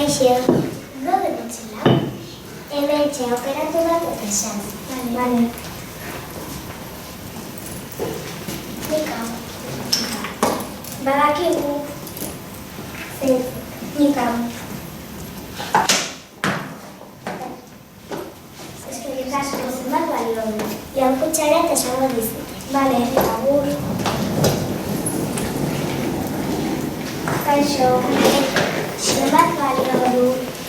Kaixo, gaude gutxela. Hemen aukeratu bat eta esan. Vale. Nik hau. Badakigu. Nik hau. Eskerrik asko zenbat balio du. Lau kutsara eta esango dizut. Vale, agur. Kaixo, zenbat balio du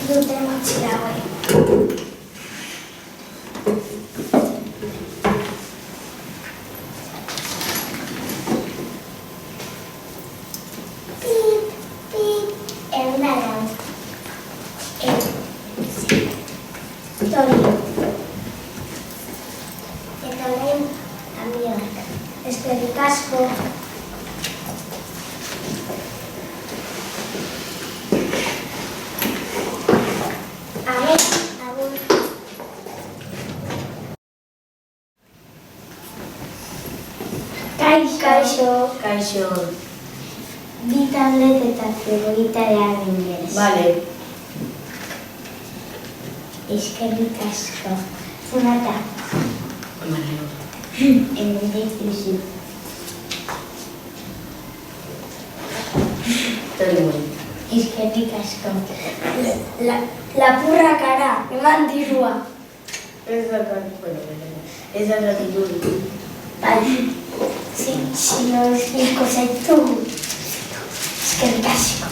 duten motxila hauek. Eta orain amioak. Eskerrik asko. Agur. Kaixo. Bi tablet eta zebollita egin berez. Vale. Eskerrik asko. Zenata? Hemendik duzu. Eskerrik asko. Lapurra kara, eman dirua. Ez da gratitud. Bai, si no es zaitu. Eskerrik asko.